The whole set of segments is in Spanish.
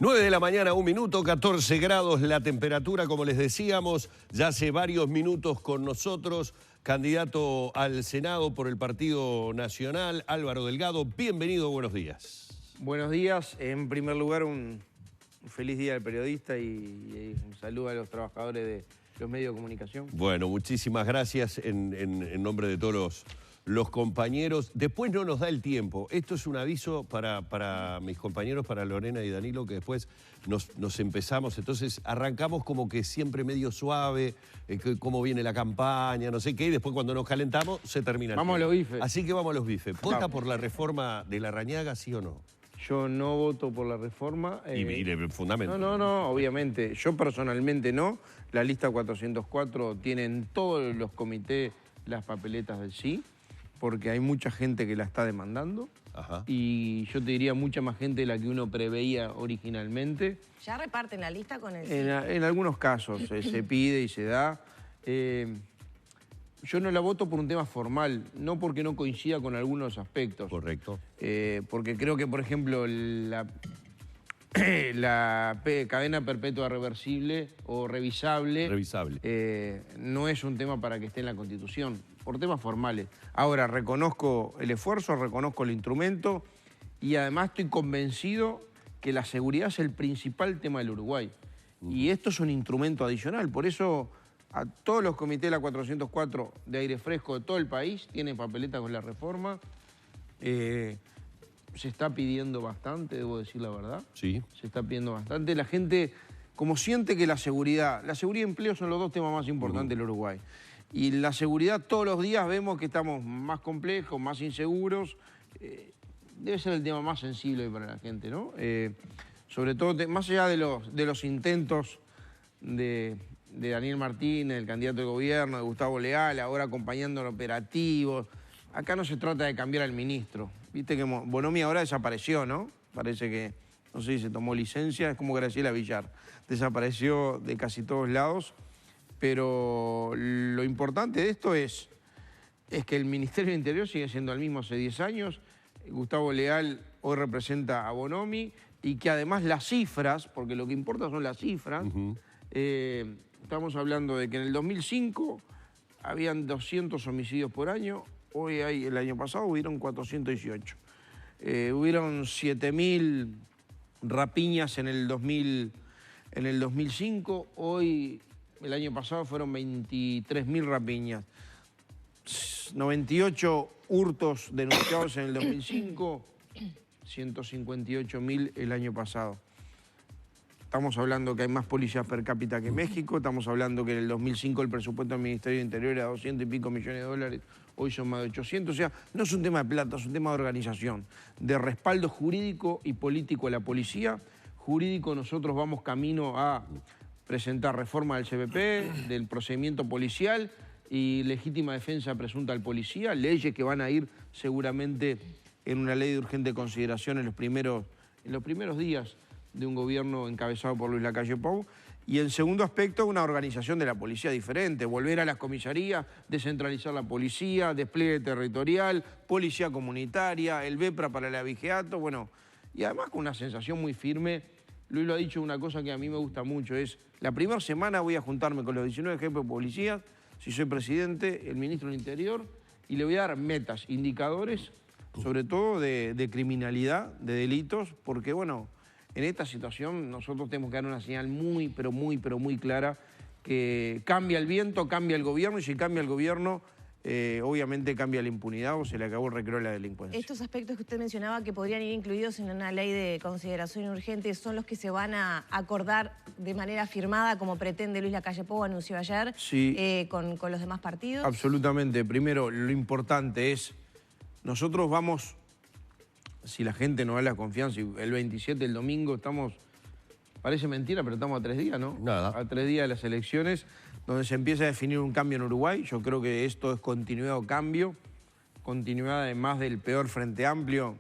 9 de la mañana, 1 minuto, 14 grados la temperatura, como les decíamos, ya hace varios minutos con nosotros, candidato al Senado por el Partido Nacional, Álvaro Delgado. Bienvenido, buenos días. Buenos días. En primer lugar, un feliz día del periodista y un saludo a los trabajadores de los medios de comunicación. Bueno, muchísimas gracias en nombre de todos los compañeros. Después no nos da el tiempo. Esto es un aviso para mis compañeros, para Lorena y Danilo, que después nos empezamos. Entonces arrancamos como que siempre medio suave, cómo viene la campaña, no sé qué, y después cuando nos calentamos se termina. Vamos a los bifes. Así que vamos a los bifes. ¿Vota por la reforma de Larrañaga, sí o no? Yo no voto por la reforma. Y de fundamento. No, obviamente. Yo personalmente no. La lista 404 tiene en todos los comités las papeletas del sí, porque hay mucha gente que la está demandando. Ajá. Y yo te diría mucha más gente de la que uno preveía originalmente. ¿Ya reparten la lista con el sí? En algunos casos se pide y se da. Yo no la voto por un tema formal, no porque no coincida con algunos aspectos. Correcto. Porque creo que, por ejemplo, la cadena perpetua reversible o revisable no es un tema para que esté en la Constitución, por temas formales. Ahora, reconozco el esfuerzo, reconozco el instrumento y además estoy convencido que la seguridad es el principal tema del Uruguay. Y esto es un instrumento adicional, por eso a todos los comités de la 404 de aire fresco de todo el país tienen papeleta con la reforma. Se está pidiendo bastante, debo decir la verdad. Sí. Se está pidiendo bastante. La gente, como siente que la seguridad y empleo son los dos temas más importantes del Uruguay. Y la seguridad todos los días vemos que estamos más complejos, más inseguros. Debe ser el tema más sensible para la gente, ¿no? Sobre todo, más allá de los intentos de Daniel Martínez, el candidato de gobierno, de Gustavo Leal, ahora acompañando en operativos. Acá no se trata de cambiar al ministro. Viste que Bonomi ahora desapareció, ¿no? Parece que, no sé si se tomó licencia, es como Graciela Villar. Desapareció de casi todos lados. Pero lo importante de esto es que el Ministerio del Interior sigue siendo el mismo hace 10 años. Gustavo Leal hoy representa a Bonomi y que además las cifras, porque lo que importa son las cifras, estamos hablando de que en el 2005 habían 200 homicidios por año, hoy el año pasado hubieron 418. Hubieron 7.000 rapiñas en el 2005, hoy el año pasado fueron 23.000 rapiñas. 98 hurtos denunciados en el 2005, 158.000 el año pasado. Estamos hablando que hay más policías per cápita que México, estamos hablando que en el 2005 el presupuesto del Ministerio del Interior era 200 y pico millones de dólares, hoy son más de 800. O sea, no es un tema de plata, es un tema de organización, de respaldo jurídico y político a la policía. Jurídico, nosotros vamos camino a presentar reforma del CPP, del procedimiento policial y legítima defensa presunta al policía, leyes que van a ir seguramente en una ley de urgente consideración en los primeros días de un gobierno encabezado por Luis Lacalle Pou. Y el segundo aspecto, una organización de la policía diferente, volver a las comisarías, descentralizar la policía, despliegue territorial, policía comunitaria, el BEPRA para el abigeato, bueno, y además con una sensación muy firme. Luis lo ha dicho, una cosa que a mí me gusta mucho es, la primera semana voy a juntarme con los 19 jefes de policía, si soy presidente, el ministro del Interior, y le voy a dar metas, indicadores, sobre todo de criminalidad, de delitos, porque bueno, en esta situación nosotros tenemos que dar una señal muy clara que cambia el viento, cambia el gobierno, y si cambia el gobierno, obviamente cambia la impunidad o se le acabó el recreo de la delincuencia. Estos aspectos que usted mencionaba que podrían ir incluidos en una ley de consideración urgente son los que se van a acordar de manera firmada, como pretende Luis Lacalle Pou, anunció ayer, sí, con los demás partidos. Absolutamente. Primero, lo importante es, nosotros vamos, si la gente nos da la confianza, y el 27, el domingo, estamos, parece mentira, pero estamos a 3 días, ¿no? Nada. A 3 días de las elecciones, donde se empieza a definir un cambio en Uruguay. Yo creo que esto es continuidad o cambio, continuidad además del peor Frente Amplio,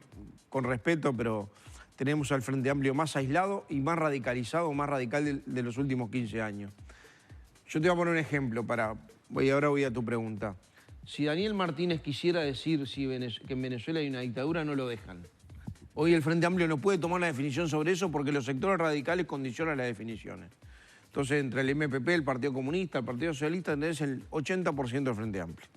con respeto, pero tenemos al Frente Amplio más aislado y más radicalizado, más radical de los últimos 15 años. Yo te voy a poner un ejemplo ahora voy a tu pregunta. Si Daniel Martínez quisiera decir que en Venezuela hay una dictadura, no lo dejan. Hoy el Frente Amplio no puede tomar una definición sobre eso porque los sectores radicales condicionan las definiciones. Entonces, entre el MPP, el Partido Comunista, el Partido Socialista, tenés el 80% del Frente Amplio.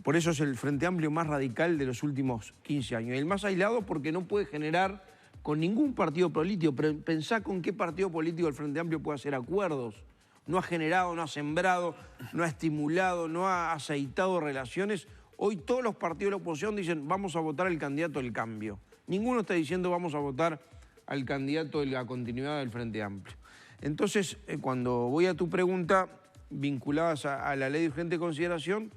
Por eso es el Frente Amplio más radical de los últimos 15 años. Y el más aislado porque no puede generar con ningún partido político. Pensá con qué partido político el Frente Amplio puede hacer acuerdos. No ha generado, no ha sembrado, no ha estimulado, no ha aceitado relaciones. Hoy todos los partidos de la oposición dicen vamos a votar al candidato del cambio. Ninguno está diciendo vamos a votar al candidato de la continuidad del Frente Amplio. Entonces, cuando voy a tu pregunta vinculadas a la ley de urgente consideración,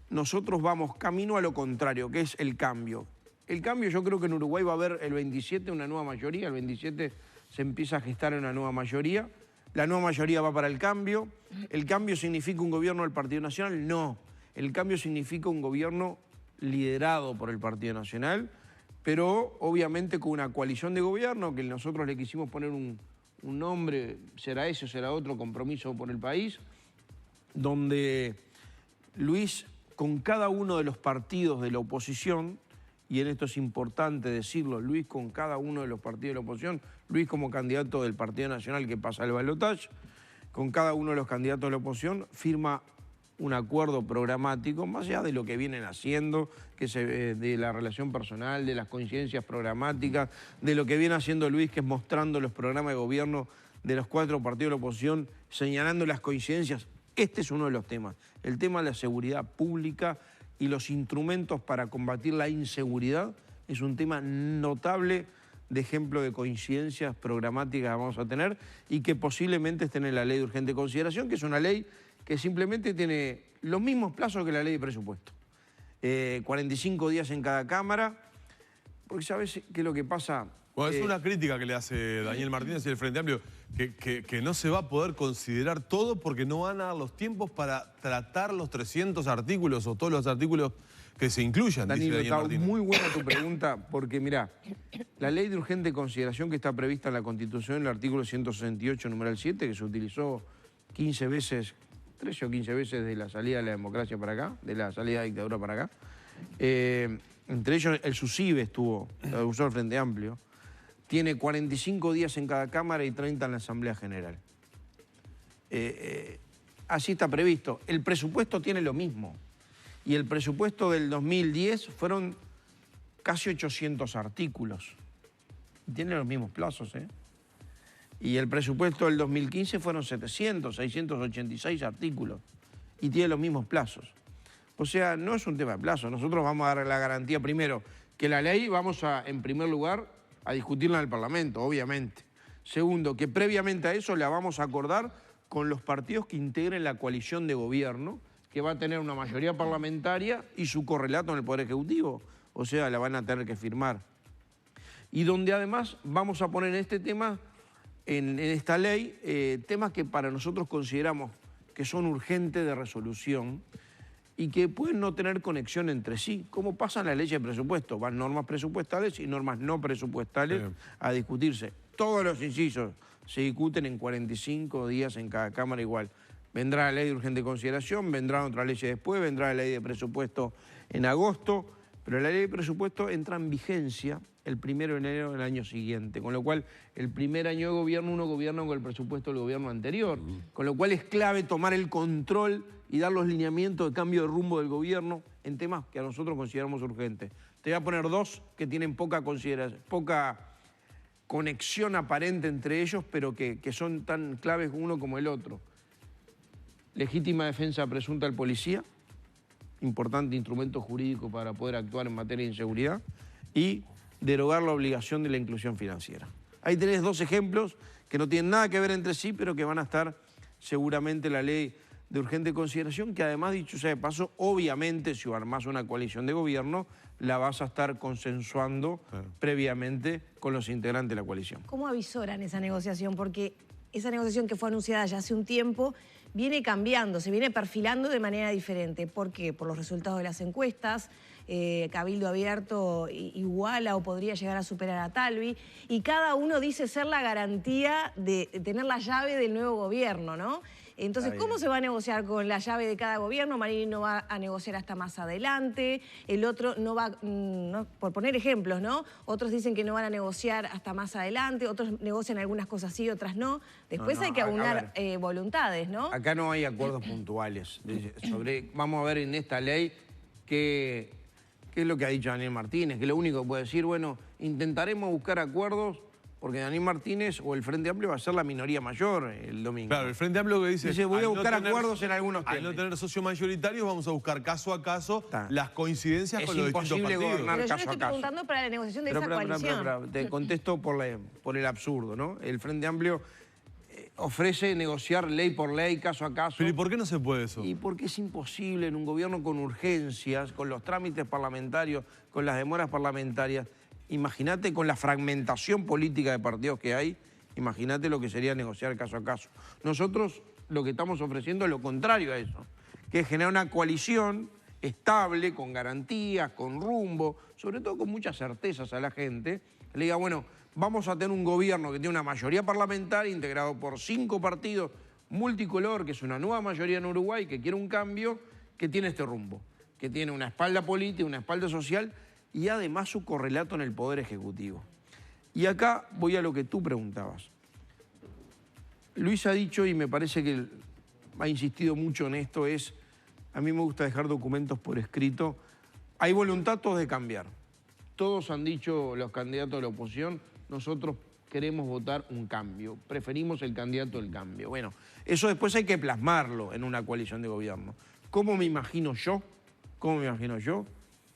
nosotros vamos camino a lo contrario, que es el cambio. El cambio, yo creo que en Uruguay va a haber el 27 una nueva mayoría, el 27 se empieza a gestar una nueva mayoría. La nueva mayoría va para el cambio. ¿El cambio significa un gobierno del Partido Nacional? No. El cambio significa un gobierno liderado por el Partido Nacional, pero obviamente con una coalición de gobierno que nosotros le quisimos poner un nombre, será ese o será otro, Compromiso por el País, donde Luis, con cada uno de los partidos de la oposición, y en esto es importante decirlo, Luis con cada uno de los partidos de la oposición, Luis como candidato del Partido Nacional que pasa al balotaje, con cada uno de los candidatos de la oposición firma un acuerdo programático, más allá de lo que vienen haciendo, de la relación personal, de las coincidencias programáticas, de lo que viene haciendo Luis, que es mostrando los programas de gobierno de los 4 partidos de la oposición, señalando las coincidencias. Este es uno de los temas, el tema de la seguridad pública y los instrumentos para combatir la inseguridad es un tema notable de ejemplo de coincidencias programáticas que vamos a tener y que posiblemente estén en la ley de urgente consideración, que es una ley que simplemente tiene los mismos plazos que la ley de presupuesto. 45 días en cada Cámara, porque ¿sabes qué es lo que pasa? Bueno, es una crítica que le hace Daniel Martínez y el Frente Amplio, que no se va a poder considerar todo porque no van a dar los tiempos para tratar los 300 artículos o todos los artículos que se incluyan, Danilo, dice Daniel Martínez. Está muy buena tu pregunta, porque mirá, la ley de urgente consideración que está prevista en la Constitución, en el artículo 168, numeral 7, que se utilizó 15 veces, 13 o 15 veces de la salida de la democracia para acá, de la salida de la dictadura para acá, entre ellos el SUSIBE la usó el Frente Amplio, tiene 45 días en cada Cámara y 30 en la Asamblea General. Así está previsto. El presupuesto tiene lo mismo. Y el presupuesto del 2010 fueron casi 800 artículos. Tiene los mismos plazos, ¿eh? Y el presupuesto del 2015 fueron 686 artículos. Y tiene los mismos plazos. O sea, no es un tema de plazo. Nosotros vamos a dar la garantía primero que la ley vamos a, en primer lugar, a discutirla en el Parlamento, obviamente. Segundo, que previamente a eso la vamos a acordar con los partidos que integren la coalición de gobierno, que va a tener una mayoría parlamentaria y su correlato en el Poder Ejecutivo. O sea, la van a tener que firmar. Y donde además vamos a poner en este tema, en esta ley, temas que para nosotros consideramos que son urgentes de resolución y que pueden no tener conexión entre sí, como pasa en la ley de presupuesto. Van normas presupuestales y normas no presupuestales a discutirse. Todos los incisos se discuten en 45 días en cada Cámara igual. Vendrá la ley de urgente consideración, vendrán otras leyes después, vendrá la ley de presupuesto en agosto, pero la ley de presupuesto entra en vigencia el 1 de enero del año siguiente, con lo cual el primer año de gobierno uno gobierna con el presupuesto del gobierno anterior, con lo cual es clave tomar el control y dar los lineamientos de cambio de rumbo del gobierno en temas que a nosotros consideramos urgentes. Te voy a poner 2 que tienen poca conexión aparente entre ellos, pero que son tan claves uno como el otro. Legítima defensa presunta del policía, importante instrumento jurídico para poder actuar en materia de inseguridad, y derogar la obligación de la inclusión financiera. Ahí tenés 2 ejemplos que no tienen nada que ver entre sí, pero que van a estar seguramente en la ley de urgente consideración, que además, dicho sea de paso, obviamente, si armás una coalición de gobierno, la vas a estar consensuando previamente con los integrantes de la coalición. ¿Cómo avisoran esa negociación? Porque esa negociación que fue anunciada ya hace un tiempo viene cambiando, se viene perfilando de manera diferente. ¿Por qué? Por los resultados de las encuestas, Cabildo Abierto iguala o podría llegar a superar a Talvi, y cada uno dice ser la garantía de tener la llave del nuevo gobierno, ¿no? Entonces, ¿cómo se va a negociar con la llave de cada gobierno? Marini no va a negociar hasta más adelante, el otro no va, por poner ejemplos, ¿no? Otros dicen que no van a negociar hasta más adelante, otros negocian algunas cosas sí, otras no. Después hay que aunar voluntades, ¿no? Acá no hay acuerdos puntuales. Vamos a ver en esta ley qué es lo que ha dicho Daniel Martínez, que lo único que puede decir, bueno, intentaremos buscar acuerdos porque Daniel Martínez o el Frente Amplio va a ser la minoría mayor el domingo. Claro, el Frente Amplio que dice voy a buscar acuerdos en algunos temas. Al no tener socios mayoritarios, vamos a buscar caso a caso las coincidencias con los distintos partidos. Gobernar Pero yo caso le a estoy caso. preguntando para la negociación de esa coalición. Te contesto por el absurdo, ¿no? El Frente Amplio ofrece negociar ley por ley, caso a caso. ¿Pero y por qué no se puede eso? Y porque es imposible en un gobierno con urgencias, con los trámites parlamentarios, con las demoras parlamentarias. Imagínate con la fragmentación política de partidos que hay, imagínate lo que sería negociar caso a caso. Nosotros lo que estamos ofreciendo es lo contrario a eso, que es generar una coalición estable, con garantías, con rumbo, sobre todo con muchas certezas a la gente. Le diga, bueno, vamos a tener un gobierno que tiene una mayoría parlamentaria integrado por 5 partidos multicolor, que es una nueva mayoría en Uruguay, que quiere un cambio, que tiene este rumbo, que tiene una espalda política, una espalda social y además su correlato en el Poder Ejecutivo. Y acá voy a lo que tú preguntabas. Luis ha dicho, y me parece que ha insistido mucho en esto, a mí me gusta dejar documentos por escrito, hay voluntad todos de cambiar. Todos han dicho los candidatos de la oposición, nosotros queremos votar un cambio, preferimos el candidato del cambio. Bueno, eso después hay que plasmarlo en una coalición de gobierno. ¿Cómo me imagino yo? ¿Cómo me imagino yo?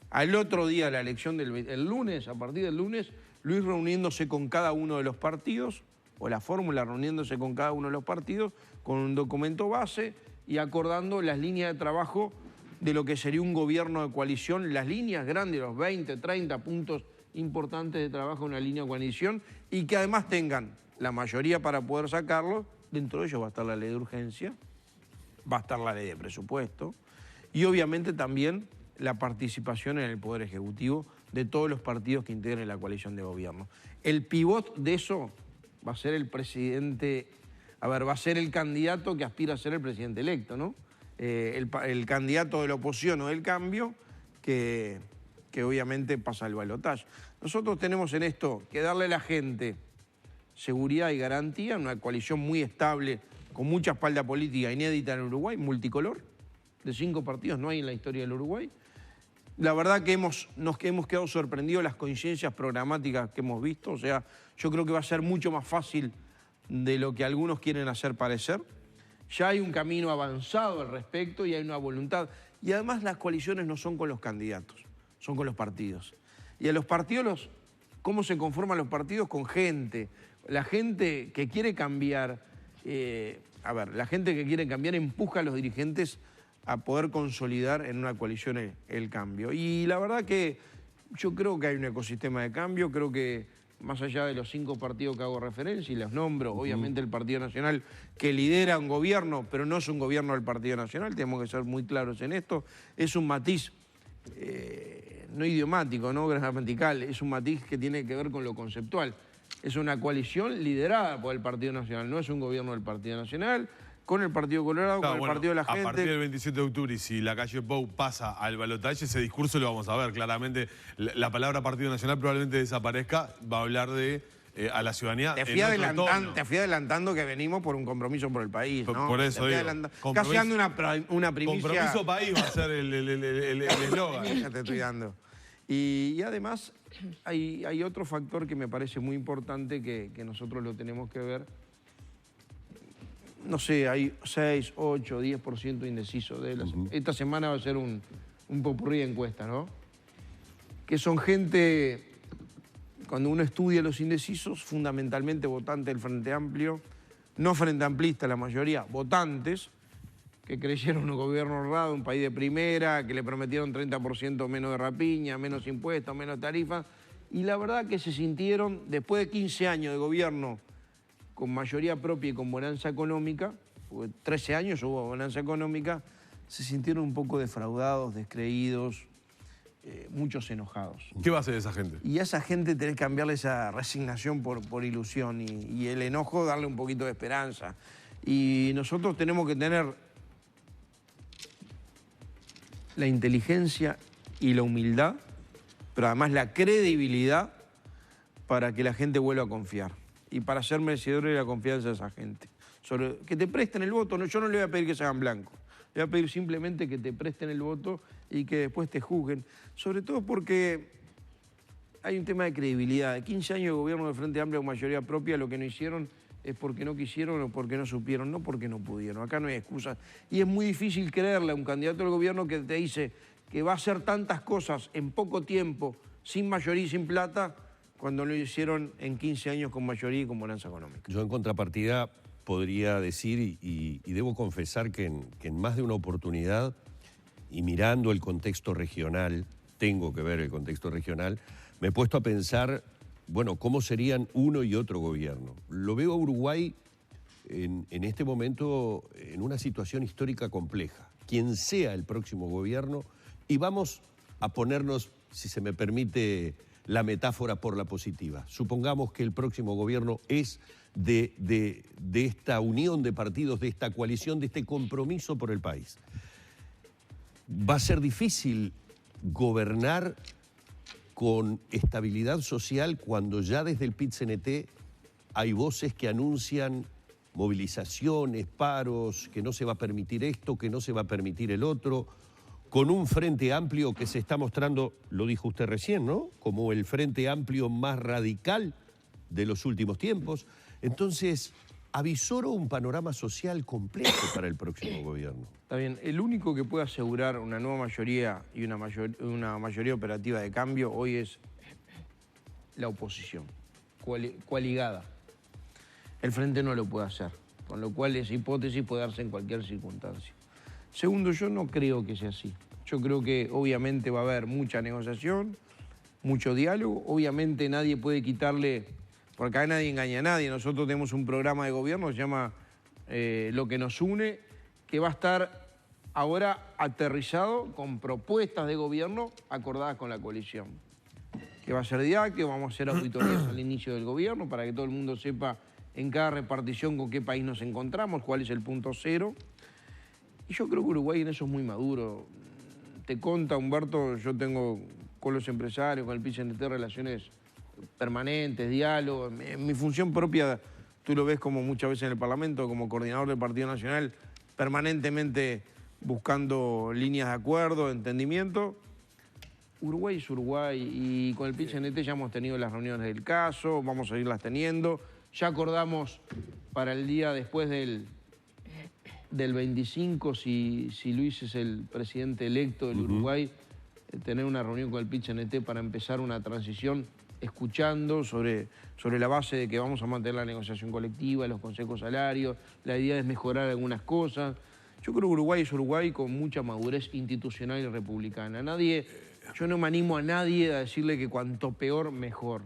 Al otro día de la elección el lunes, a partir del lunes, Luis reuniéndose con cada uno de los partidos, o la fórmula reuniéndose con cada uno de los partidos, con un documento base y acordando las líneas de trabajo de lo que sería un gobierno de coalición, las líneas grandes, los 20, 30 puntos importantes de trabajo en una línea de coalición y que además tengan la mayoría para poder sacarlo. Dentro de ellos va a estar la ley de urgencia, va a estar la ley de presupuesto y obviamente también la participación en el Poder Ejecutivo de todos los partidos que integren la coalición de gobierno. El pivot de eso va a ser el presidente, va a ser el candidato que aspira a ser el presidente electo, ¿no? El candidato de la oposición o del cambio que obviamente pasa al balotaje. Nosotros tenemos en esto que darle a la gente seguridad y garantía en una coalición muy estable, con mucha espalda política inédita en Uruguay, multicolor, de 5 partidos no hay en la historia del Uruguay. La verdad que hemos quedado sorprendidos las coincidencias programáticas que hemos visto. O sea, yo creo que va a ser mucho más fácil de lo que algunos quieren hacer parecer. Ya hay un camino avanzado al respecto y hay una voluntad. Y además las coaliciones no son con los candidatos, son con los partidos. Y a los partidos, ¿cómo se conforman los partidos? Con gente. La gente que quiere cambiar, la gente que quiere cambiar empuja a los dirigentes a poder consolidar en una coalición el cambio. Y la verdad que yo creo que hay un ecosistema de cambio, creo que más allá de los 5 partidos que hago referencia, y los nombro, obviamente el Partido Nacional que lidera un gobierno, pero no es un gobierno del Partido Nacional, tenemos que ser muy claros en esto, es un matiz no idiomático, no gramatical, es un matiz que tiene que ver con lo conceptual. Es una coalición liderada por el Partido Nacional, no es un gobierno del Partido Nacional, con el Partido Colorado, con el Partido de la Gente. A partir del 27 de octubre, y si la calle Pou pasa al balotaje, ese discurso lo vamos a ver claramente. La palabra Partido Nacional probablemente desaparezca, va a hablar de a la ciudadanía. Te fui adelantando que venimos por un compromiso por el país, ¿no? Por eso digo. Casi dando una primicia. Compromiso país va a ser el eslogan. Te estoy dando. Y además hay otro factor que me parece muy importante que nosotros lo tenemos que ver. No sé, hay 6, 8, 10% indecisos. Esta semana va a ser un popurrí de encuesta, ¿no? Que son gente, cuando uno estudia los indecisos, fundamentalmente votantes del Frente Amplio, no frente amplista la mayoría, votantes, que creyeron en un gobierno honrado, un país de primera, que le prometieron 30% menos de rapiña, menos impuestos, menos tarifas, y la verdad que se sintieron, después de 15 años de gobierno, con mayoría propia y con bonanza económica, porque 13 años hubo bonanza económica, se sintieron un poco defraudados, descreídos, muchos enojados. ¿Qué va a hacer esa gente? Y a esa gente tenés que cambiarle esa resignación por ilusión y el enojo darle un poquito de esperanza. Y nosotros tenemos que tener la inteligencia y la humildad, pero además la credibilidad para que la gente vuelva a confiar y para ser merecedores de la confianza de esa gente. Que te presten el voto, yo no le voy a pedir que se hagan blancos, le voy a pedir simplemente que te presten el voto y que después te juzguen, sobre todo porque hay un tema de credibilidad. De 15 años de gobierno de Frente Amplio con mayoría propia, lo que no hicieron es porque no quisieron o porque no supieron, no porque no pudieron. Acá no hay excusas. Y es muy difícil creerle a un candidato al gobierno que te dice que va a hacer tantas cosas en poco tiempo, sin mayoría y sin plata, cuando lo hicieron en 15 años con mayoría y con bonanza económica. Yo en contrapartida podría decir, y debo confesar que en más de una oportunidad, y mirando el contexto regional, tengo que ver el contexto regional, me he puesto a pensar, bueno, cómo serían uno y otro gobierno. Lo veo a Uruguay en este momento en una situación histórica compleja. Quien sea el próximo gobierno, y vamos a ponernos, si se me permite la metáfora, por la positiva. Supongamos que el próximo gobierno es de esta unión de partidos, de esta coalición, de este compromiso por el país. Va a ser difícil gobernar con estabilidad social cuando ya desde el PIT-CNT hay voces que anuncian movilizaciones, paros, que no se va a permitir esto, que no se va a permitir el otro, con un Frente Amplio que se está mostrando, lo dijo usted recién, ¿no?, como el Frente Amplio más radical de los últimos tiempos. Entonces, avisoro un panorama social complejo para el próximo gobierno. Está bien, el único que puede asegurar una nueva mayoría y una mayoría operativa de cambio hoy es la oposición, coaligada. El Frente no lo puede hacer, con lo cual esa hipótesis puede darse en cualquier circunstancia. Segundo, yo no creo que sea así. Yo creo que obviamente va a haber mucha negociación, mucho diálogo. Obviamente nadie puede quitarle, porque acá nadie engaña a nadie. Nosotros tenemos un programa de gobierno que se llama Lo que nos une, que va a estar ahora aterrizado con propuestas de gobierno acordadas con la coalición. Que va a ser didáctico, vamos a hacer auditorías al inicio del gobierno para que todo el mundo sepa en cada repartición con qué país nos encontramos, cuál es el punto cero. Y yo creo que Uruguay en eso es muy maduro. Te conta, Humberto, yo tengo con los empresarios, con el PIT-CNT relaciones permanentes, diálogos. En mi función propia, tú lo ves como muchas veces en el Parlamento, como coordinador del Partido Nacional, permanentemente buscando líneas de acuerdo, de entendimiento. Uruguay es Uruguay y con el PIT-CNT ya hemos tenido las reuniones del caso, vamos a seguirlas teniendo. Ya acordamos para el día después del 25, si Luis es el presidente electo del Uruguay, tener una reunión con el PIT-CNT para empezar una transición escuchando sobre la base de que vamos a mantener la negociación colectiva, los consejos salarios, la idea es mejorar algunas cosas. Yo creo que Uruguay es Uruguay con mucha madurez institucional y republicana. Yo no me animo a nadie a decirle que cuanto peor, mejor.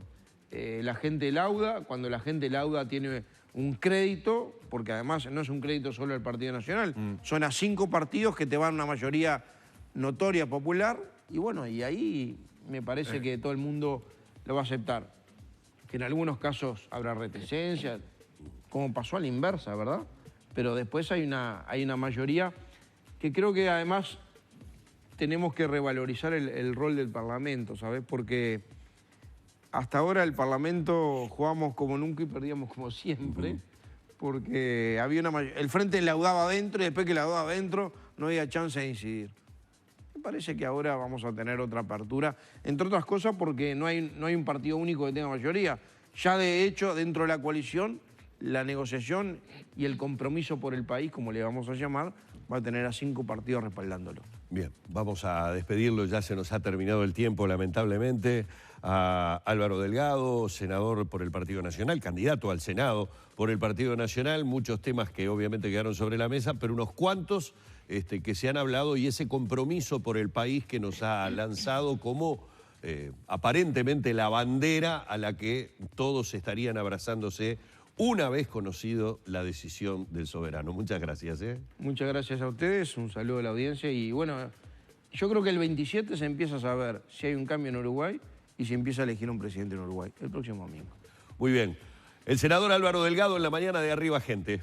La gente lauda, cuando la gente lauda tiene un crédito, porque además no es un crédito solo al Partido Nacional, son a 5 partidos que te van a una mayoría notoria, popular, y bueno, y ahí me parece que todo el mundo lo va a aceptar. Que en algunos casos habrá reticencia, como pasó a la inversa, ¿verdad? Pero después hay una mayoría que creo que además tenemos que revalorizar el rol del Parlamento, ¿sabes? Porque hasta ahora el Parlamento jugamos como nunca y perdíamos como siempre, porque había el Frente laudaba adentro y después que laudaba adentro no había chance de incidir. Me parece que ahora vamos a tener otra apertura, entre otras cosas porque no hay un partido único que tenga mayoría. Ya de hecho, dentro de la coalición, la negociación y el compromiso por el país, como le vamos a llamar, va a tener a 5 partidos respaldándolo. Bien, vamos a despedirlo, ya se nos ha terminado el tiempo, lamentablemente. A Álvaro Delgado, senador por el Partido Nacional, candidato al Senado por el Partido Nacional, muchos temas que obviamente quedaron sobre la mesa, pero unos cuantos que se han hablado y ese compromiso por el país que nos ha lanzado como aparentemente la bandera a la que todos estarían abrazándose una vez conocido la decisión del soberano. Muchas gracias. Muchas gracias a ustedes, un saludo a la audiencia y bueno, yo creo que el 27 se empieza a saber si hay un cambio en Uruguay y se empieza a elegir un presidente en Uruguay el próximo domingo. Muy bien. El senador Álvaro Delgado en la mañana de Arriba Gente.